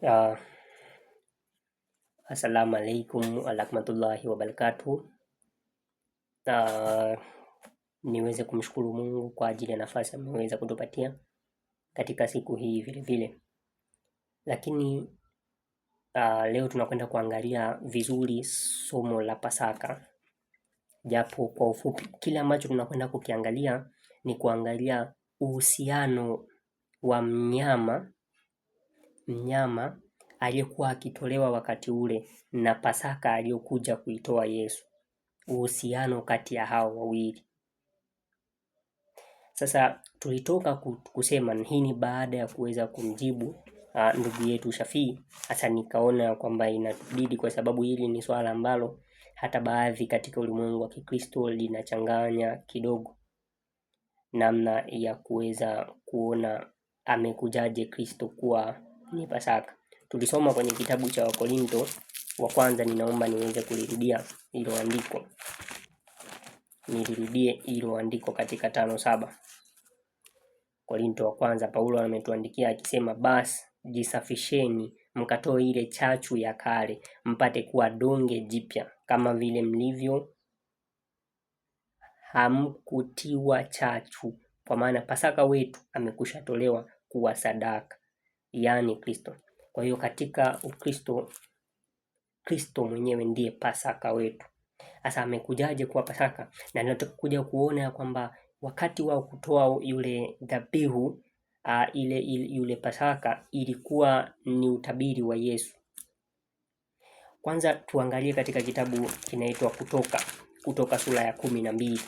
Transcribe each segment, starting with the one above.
Uh, Assalamu alaikum warahmatullahi wabarakatuh. Niweze kumshukuru Mungu kwa ajili ya nafasi ameweza kutupatia katika siku hii vile vile. Lakini leo tunakwenda kuangalia vizuri somo la Pasaka, japo kwa ufupi. Kile ambacho tunakwenda kukiangalia ni kuangalia uhusiano wa mnyama aliyekuwa akitolewa wakati ule na Pasaka aliyokuja kuitoa Yesu, uhusiano kati ya hao wawili. Sasa tulitoka kusema hii ni baada ya kuweza kumjibu ndugu yetu Shafii. Hasa nikaona kwamba inabidi, kwa sababu hili ni swala ambalo hata baadhi katika ulimwengu wa Kikristo linachanganya kidogo, namna ya kuweza kuona amekujaje Kristo kuwa ni Pasaka. Tulisoma kwenye kitabu cha Wakorinto wa kwanza. Ninaomba niweze kulirudia hilo andiko, nilirudie hilo andiko katika 5:7. Korinto wa kwanza, Paulo ametuandikia akisema, basi jisafisheni mkatoe ile chachu ya kale, mpate kuwa donge jipya, kama vile mlivyo hamkutiwa chachu, kwa maana Pasaka wetu amekusha tolewa kuwa sadaka, yaani Kristo. Kwa hiyo katika Ukristo, Kristo mwenyewe ndiye Pasaka wetu. Sasa amekujaje kuwa Pasaka? Na nataka kuja kuona kwamba wakati wa kutoa yule dhabihu yule Pasaka ilikuwa ni utabiri wa Yesu. Kwanza tuangalie katika kitabu kinaitwa Kutoka sura ya 12.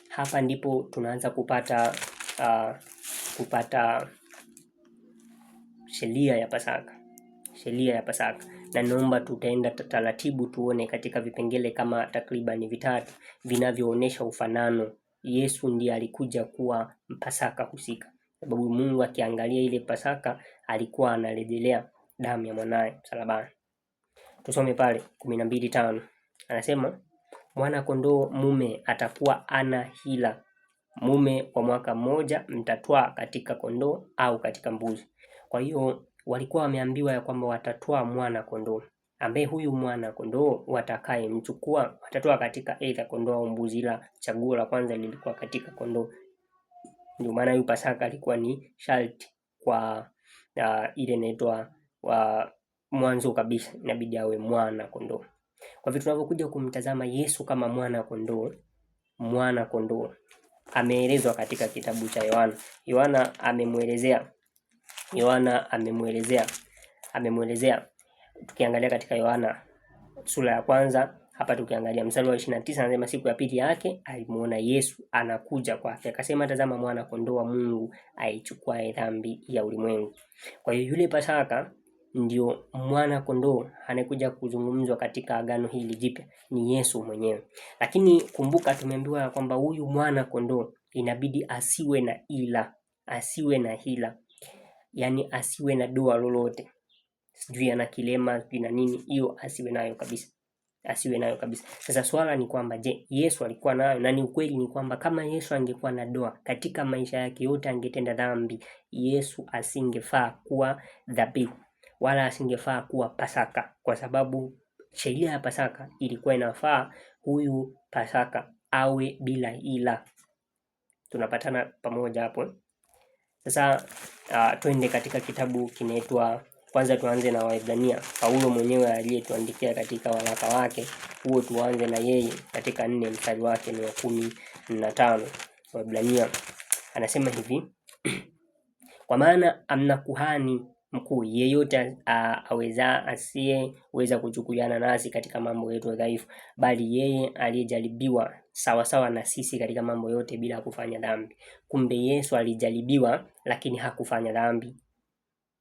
Hapa ndipo tunaanza kupata sheria ya Pasaka. Na naomba tutaenda taratibu tuone katika vipengele kama takriban vitatu vinavyoonesha ufanano. Yesu ndiye alikuja kuwa Pasaka husika, sababu Mungu akiangalia ile Pasaka alikuwa anarejelea damu ya mwanae msalabani. Tusome pale 12:5. Anasema, mwana kondoo mume atakuwa ana hila, mume wa mwaka mmoja mtatwaa katika kondoo au katika mbuzi. Kwa hiyo walikuwa wameambiwa ya kwamba watatwaa mwana kondoo, ambaye huyu mwana kondoo watakaye mchukua watatoa katika aidha kondoo au mbuzi, ila chaguo la kwanza lilikuwa katika kondoo. Ndio maana huyu Pasaka alikuwa ni sharti kwa ile inaitwa mwanzo kabisa, inabidi awe mwana kondoo. Kwa hivyo tunapokuja kumtazama Yesu kama mwana kondoo ameelezwa katika kitabu cha Yohana amemwelezea. Tukiangalia katika Yohana sura ya kwanza, hapa tukiangalia mstari wa 29, anasema siku ya pili yake alimuona Yesu anakuja kwake, akasema, tazama mwana kondoo wa Mungu aichukua dhambi ya ulimwengu. Kwa hiyo yule Pasaka ndio mwana kondoo anayekuja kuzungumzwa katika agano hili jipya ni Yesu mwenyewe. Lakini kumbuka, tumeambiwa kwamba huyu mwana kondoo inabidi asiwe na hila, yani asiwe na doa lolote, sijui ana kilema sijui na nini, hiyo asiwe nayo kabisa. Sasa swala ni kwamba je, Yesu alikuwa nayo? Na ni ukweli ni kwamba kama Yesu angekuwa na doa katika maisha yake yote, angetenda dhambi, Yesu asingefaa kuwa dhabihu wala asingefaa kuwa Pasaka, kwa sababu sheria ya Pasaka ilikuwa inafaa huyu Pasaka awe bila ila. Tunapatana pamoja hapo? Sasa twende katika kitabu kinaitwa, kwanza tuanze na Waebrania. Paulo mwenyewe aliyetuandikia katika waraka wake huo, tuanze na yeye katika 4 mstari wake ni wa 15. Waebrania anasema hivi kwa maana amna kuhani mkuu yeyote asiyeweza kuchukuliana nasi katika mambo yetu dhaifu, bali yeye aliyejaribiwa sawa na sisi katika mambo yote bila kufanya dhambi. Kumbe Yesu alijaribiwa lakini hakufanya dhambi.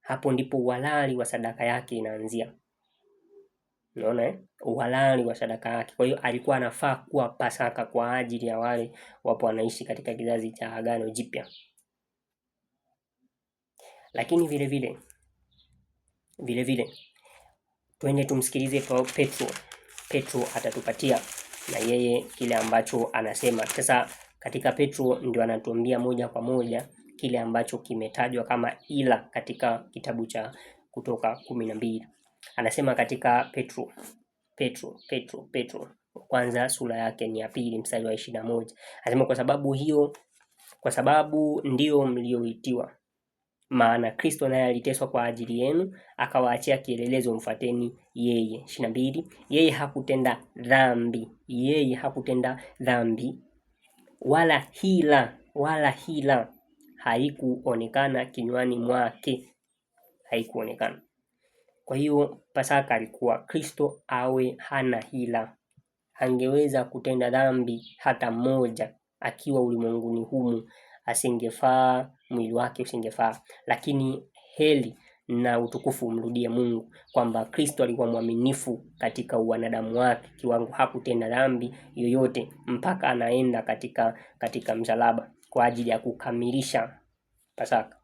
Hapo ndipo uhalali wa sadaka yake inaanzia. Unaona uhalali wa sadaka yake. Kwa hiyo alikuwa anafaa kuwa Pasaka kwa ajili ya wale wapo wanaishi katika kizazi cha agano jipya. Lakini vile vile twende tumsikilize Petro atatupatia na yeye kile ambacho anasema. Sasa katika Petro ndio anatuambia moja kwa moja kile ambacho kimetajwa kama ila katika kitabu cha Kutoka 12. Anasema katika Petro kwanza sura yake ni ya 2 mstari wa 21. Anasema kwa sababu ndio mlioitiwa, maana Kristo naye aliteswa kwa ajili yenu, akawaachia kielelezo, mfuateni yeye. 22. Yeye hakutenda dhambi wala hila haikuonekana kinywani mwake, haikuonekana. Kwa hiyo Pasaka alikuwa Kristo awe hana hila, angeweza kutenda dhambi hata moja akiwa ulimwenguni humu, asingefaa, mwili wake usingefaa. Lakini heri na utukufu umrudie Mungu kwamba Kristo alikuwa mwaminifu katika wanadamu wake, kiwango hakutenda dhambi yoyote mpaka anaenda katika msalaba kwa ajili ya kukamilisha Pasaka.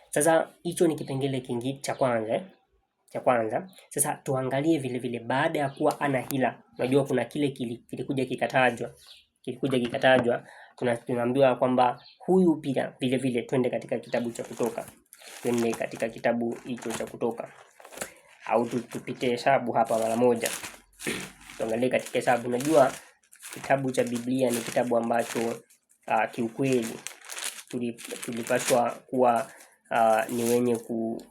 Sasa hicho ni kipengele kingi cha kwanza. Sasa tuangalie vile vile baada ya kuwa ana hila. Unajua kuna kile kilikuja kikatajwa, tunaambiwa kwamba huyu pia vile vile. Twende katika kitabu cha Kutoka. Twende katika kitabu hicho cha Kutoka. Au tupite Hesabu hapa mara moja. Tuangalie katika Hesabu. Unajua kitabu cha Biblia ni kitabu ambacho kiukweli tulipaswa kuwa ni wenye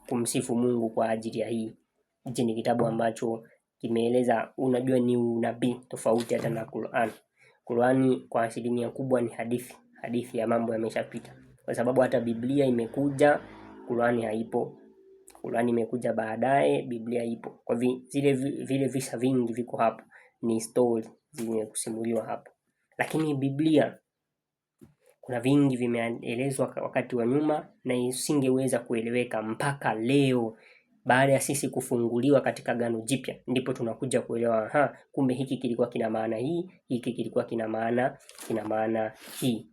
kumsifu Mungu kwa ajili ya hii. Hichi ni kitabu ambacho kimeeleza, unajua ni unabii tofauti hata na Qur'an. Qur'ani kwa asilimia kubwa ni hadithi ya mambo yameshapita, kwa sababu hata Biblia imekuja, Qur'ani haipo. Qur'ani imekuja baadaye, Biblia ipo. Kwa vile visa vingi viko hapo, ni story zimekusimuliwa hapo. Lakini Biblia kuna vingi vimeelezwa wakati wa nyuma na isingeweza kueleweka mpaka leo, baada ya sisi kufunguliwa katika Agano Jipya, ndipo tunakuja kuelewa kumbe hiki kilikuwa kina maana hii, hiki kilikuwa kina maana hii.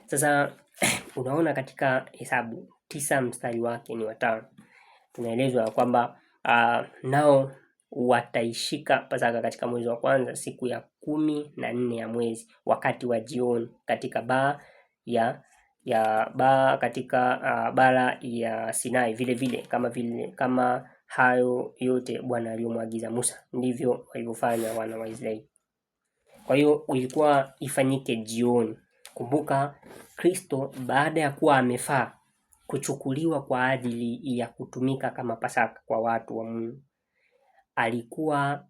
Sasa unaona katika Hesabu 9 mstari wake ni 5, tunaelezwa kwamba nao wataishika Pasaka katika mwezi wa kwanza siku ya 14 ya mwezi, wakati wa jioni, katika katika bara ya Sinai. Vile kama hayo yote Bwana aliyomwagiza Musa, ndivyo walivyofanya wana wa Israeli. Kwa hiyo ilikuwa ifanyike jioni. Kumbuka Kristo baada ya kuwa amefaa kuchukuliwa kwa ajili ya kutumika kama Pasaka kwa watu wa Mungu, alikuwa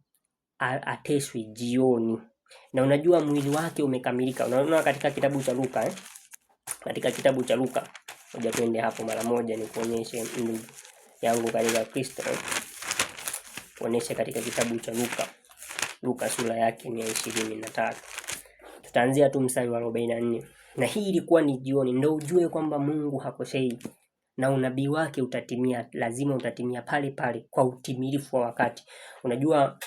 ateswi jioni, na unajua mwili wake umekamilika. Unaona katika kitabu cha Luka katika kitabu cha Luka, ngoja twende hapo mara moja nikuonyeshe ndugu yangu katika Kristo. Kuonyesha katika kitabu cha Luka sura yake ni 23. Tutaanzia tu mstari wa 44. Na hii ilikuwa ni jioni, ndio ujue kwamba Mungu hakosei na unabii wake utatimia, lazima utatimia pale pale kwa utimilifu wa wakati. Unajua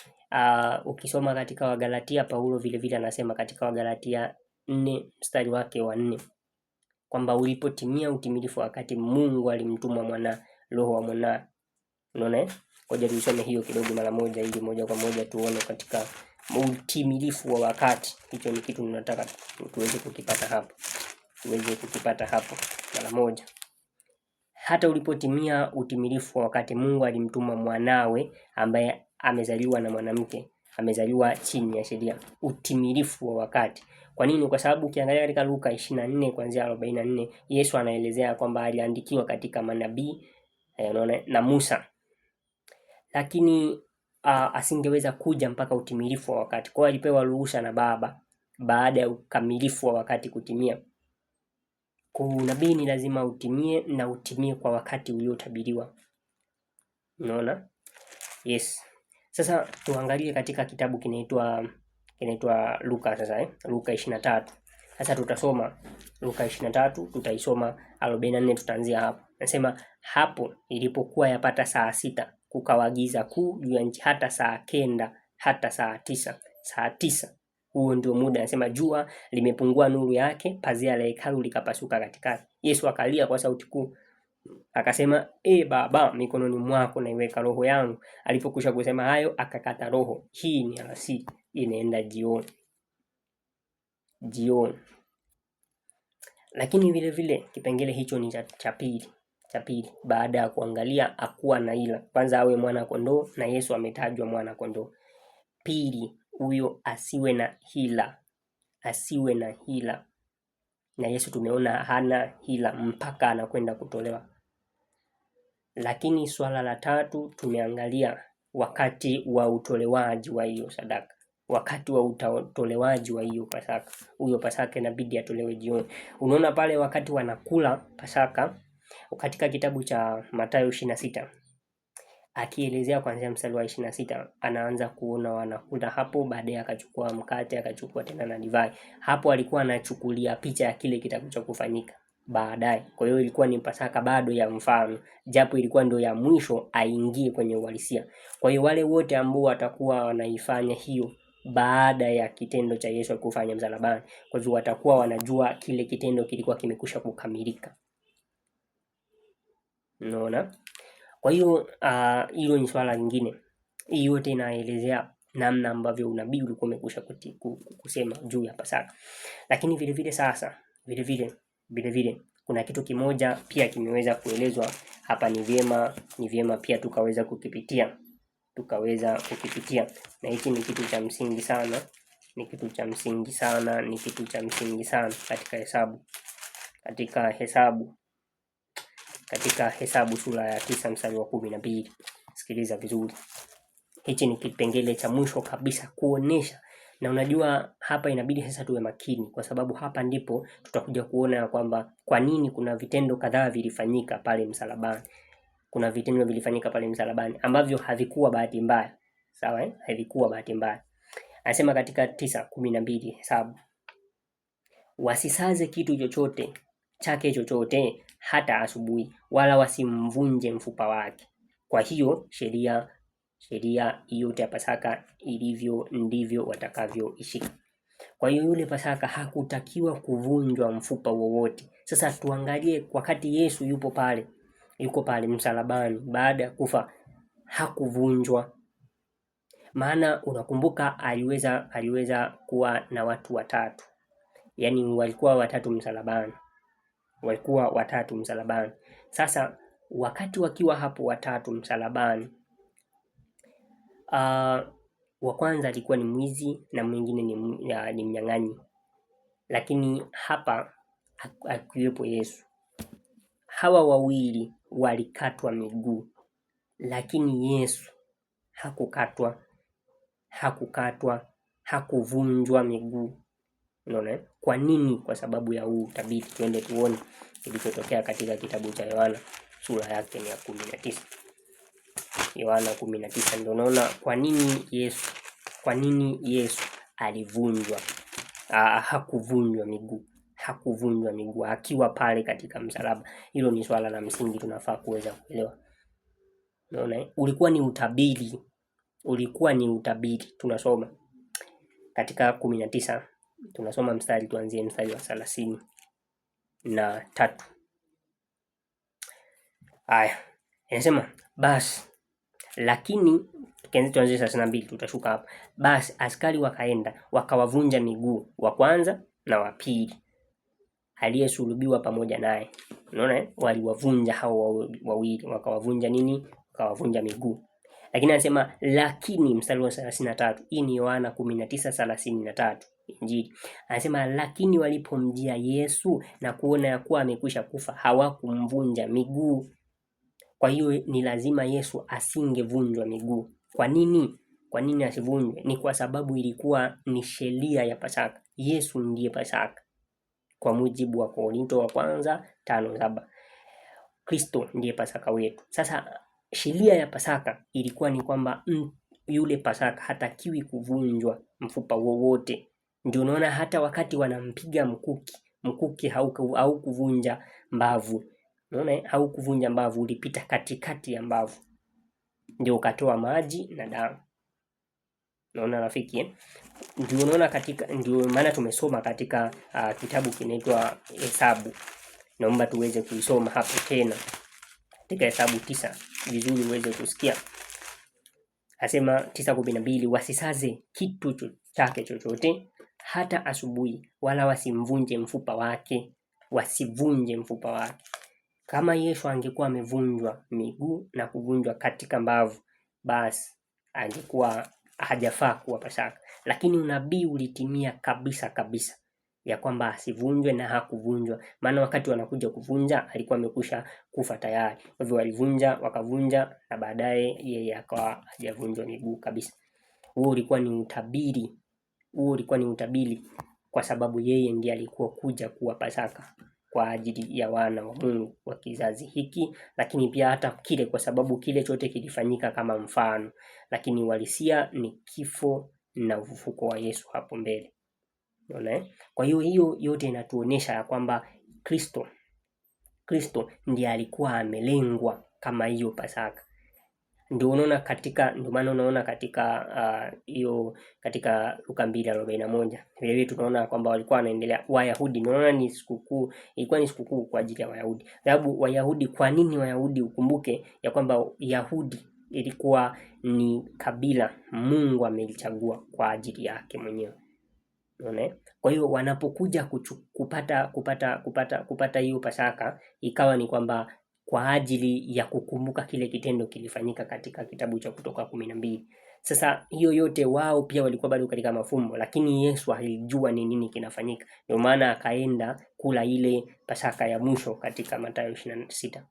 ukisoma katika Wagalatia, Paulo vile vile anasema katika Wagalatia 4 mstari wake wa 4 kwamba ulipotimia utimilifu wa wakati, Mungu alimtuma Roho wa Mwana. Unaona? Ngoja tusome hiyo kidogo mara moja, ili moja kwa moja tuone katika utimilifu wa wakati. Hicho ni kitu tunataka tuweze kukipata hapo mara moja. Hata ulipotimia utimilifu wa wakati, Mungu alimtuma mwanawe ambaye amezaliwa na mwanamke, amezaliwa chini ya sheria. Utimilifu wa wakati. Kwa nini? Kwa sababu ukiangalia katika Luka 24 kuanzia 44, Yesu anaelezea kwamba aliandikiwa katika manabii na Musa, lakini asingeweza kuja mpaka utimilifu wa wakati. Kwa hiyo alipewa ruhusa na Baba baada ya ukamilifu wa wakati kutimia. Kwa unabii ni lazima utimie kwa wakati uliotabiriwa. Unaona? Yes. Sasa tuangalie katika kitabu kinaitwa Luka sasa, Luka 23. Sasa tutasoma Luka 23, tutaisoma 44, tutaanzia hapo. Nasema hapo ilipokuwa yapata saa 6, kukawa giza kuu juu ya nchi hata saa 9 hata saa 9. Saa 9 huo ndio muda, anasema jua limepungua nuru yake, pazia la hekalu likapasuka katikati. Yesu akalia kwa sauti kuu akasema, Baba, mikononi mwako naiweka roho yangu. Alipokwisha kusema hayo akakata roho. Hii ni alasiri, inaenda jioni. Lakini vile vile kipengele hicho ni cha pili, baada ya kuangalia akuwa na ila. Kwanza awe mwana kondoo, na Yesu ametajwa mwana kondoo. Pili, huyo asiwe na hila, na Yesu tumeona hana hila mpaka anakwenda kutolewa. Lakini swala la tatu tumeangalia wakati wa utolewaji wa hiyo sadaka, wakati wa utolewaji wa hiyo Pasaka. Huyo Pasaka inabidi atolewe jioni. Unaona pale wakati wanakula Pasaka katika kitabu cha Mathayo 26, akielezea kuanzia mstari wa 26, anaanza kuona wanakula hapo, baadaye akachukua mkate, akachukua tena na divai. Hapo alikuwa anachukulia picha ya kile kitakuja kufanyika baadaye. Kwa hiyo ilikuwa ni Pasaka bado ya mfano, japo ilikuwa ndio ya mwisho aingie kwenye uhalisia. Kwa hiyo wale wote ambao watakuwa wanaifanya hiyo baada ya kitendo cha Yesu kufanya msalabani, kwa hivyo watakuwa wanajua kile kitendo kilikuwa kimekwisha kukamilika. Unaona? Kwa hiyo hilo ni swala lingine. Hii yote inaelezea namna ambavyo unabii ulikuwa umekwisha kusema juu ya Pasaka. Lakini vile vile sasa, vile vile kuna kitu kimoja pia kimeweza kuelezwa hapa, ni vyema pia tukaweza kukipitia, na hiki ni kitu cha msingi sana, katika Hesabu sura ya 9 mstari wa 12. Sikiliza vizuri. Hichi ni kipengele cha mwisho kabisa kuonesha, na unajua hapa inabidi sasa tuwe makini, kwa sababu hapa ndipo tutakuja kuona kwamba kwa nini kuna vitendo kadhaa vilifanyika pale msalabani. Kuna vitendo vilifanyika pale msalabani ambavyo havikuwa bahati mbaya. Sawa Havikuwa bahati mbaya. Anasema katika 9:12 Hesabu, wasisaze kitu chake chochote hata asubuhi, wala wasimvunje mfupa wake. Kwa hiyo sheria yote ya Pasaka ilivyo ndivyo watakavyoishika. Kwa hiyo yule Pasaka hakutakiwa kuvunjwa mfupa wowote. Sasa tuangalie wakati Yesu yuko pale msalabani, baada ya kufa hakuvunjwa. Maana unakumbuka aliweza kuwa na watu watatu. Yaani walikuwa watatu msalabani. Sasa wakati wakiwa hapo watatu msalabani, wa kwanza alikuwa ni mwizi na mwingine ni mnyang'anyi. Lakini hapa akiwepo Yesu, hawa wawili walikatwa miguu, lakini Yesu hakuvunjwa miguu. Unaona? Kwa nini? Kwa sababu ya huu utabiri. Twende tuone kilichotokea katika kitabu cha Yohana sura yake ni ya 19. Yohana 19 ndio unaona kwa nini Yesu alivunjwa, hakuvunjwa miguu akiwa pale katika msalaba. Hilo ni swala la msingi tunafaa kuweza kuelewa. Unaona? Ulikuwa ni utabiri. Tunasoma katika 19, tunasoma tuanzie mstari wa 33. Haya, inasema basi, lakini tuanzie 32, tutashuka hapa. Basi askari wakaenda wakawavunja miguu wa kwanza na wa pili aliyesulubiwa pamoja naye. Unaona? Waliwavunja hao wawili, wakawavunja nini? Wakawavunja miguu. Lakini anasema lakini, mstari wa 33, hii ni Yohana 19:33 Injili. Anasema lakini walipomjia Yesu na kuona ya kuwa amekwisha kufa, hawakumvunja miguu. Kwa hiyo ni lazima Yesu asingevunjwa miguu. Kwa nini? Kwa nini asivunjwe? Ni kwa sababu ilikuwa ni sheria ya Pasaka. Yesu ndiye Pasaka kwa mujibu wa Korinto wa kwanza 5:7. Kristo ndiye Pasaka wetu. Sasa sheria ya Pasaka ilikuwa ni kwamba yule Pasaka hatakiwi kuvunjwa mfupa wowote. Ndio unaona hata wakati wanampiga mkuki haukuvunja mbavu. Unaona? Haukuvunja mbavu, ulipita katikati ya mbavu, ndio ukatoa maji na damu. Unaona rafiki Ndio unaona ndio maana tumesoma katika kitabu kinaitwa Hesabu. Naomba tuweze kuisoma hapo tena katika Hesabu 9 vizuri uweze kusikia. Asema 9:12, wasisaze kitu chake chochote hata asubuhi, wala wasimvunje mfupa wake. wasivunje mfupa wake. Kama Yesu angekuwa amevunjwa miguu na kuvunjwa katika mbavu, basi angekuwa hajafaa kuwa Pasaka. Lakini unabii ulitimia kabisa ya kwamba asivunjwe, na hakuvunjwa. Maana wakati wanakuja kuvunja alikuwa amekusha kufa tayari. Kwa hivyo walivunja, wakavunja, na baadaye yeye akawa hajavunjwa miguu kabisa. Huo ulikuwa ni utabiri, kwa sababu yeye ndiye alikuwa kuja kuwa Pasaka kwa ajili ya wana wa Mungu wa kizazi hiki, lakini pia hata kile, kwa sababu kile chote kilifanyika kama mfano, lakini walisia ni kifo na ufufuko wa Yesu hapo mbele. Unaona? Kwa hiyo yote inatuonesha ya kwamba Kristo ndiye alikuwa amelengwa kama hiyo Pasaka. Ndio maana unaona katika hiyo katika Luka 2:41 vile tunaona kwamba walikuwa wanaendelea Wayahudi. Unaona ni sikukuu, ilikuwa ni sikukuu kwa ajili ya Wayahudi. Sababu Wayahudi, kwa nini Wayahudi? Ukumbuke ya kwamba Yahudi ilikuwa ni kabila Mungu amelichagua kwa ajili yake mwenyewe. Unaona? Kwa hiyo wanapokuja kupata hiyo Pasaka, ikawa ni kwamba kwa ajili ya kukumbuka kile kitendo kilifanyika katika kitabu cha Kutoka 12. Sasa hiyo yote wao pia walikuwa bado katika mafumbo, lakini Yesu alijua ni nini kinafanyika. Ndio maana akaenda kula ile Pasaka ya mwisho katika Mathayo 26,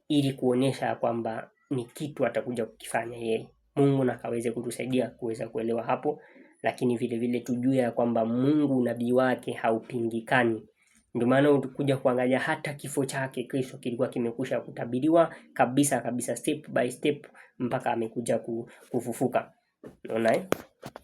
ili kuonesha kwamba ni kitu atakuja kukifanya yeye Mungu, na kaweze kutusaidia kuweza kuelewa hapo. Lakini vile tujue ya kwamba Mungu nabii wake haupingikani. Ndio maana utakuja kuangalia hata kifo chake Kristo kilikuwa kimekusha kutabiriwa kabisa, step by step, mpaka amekuja kufufuka. Unaona?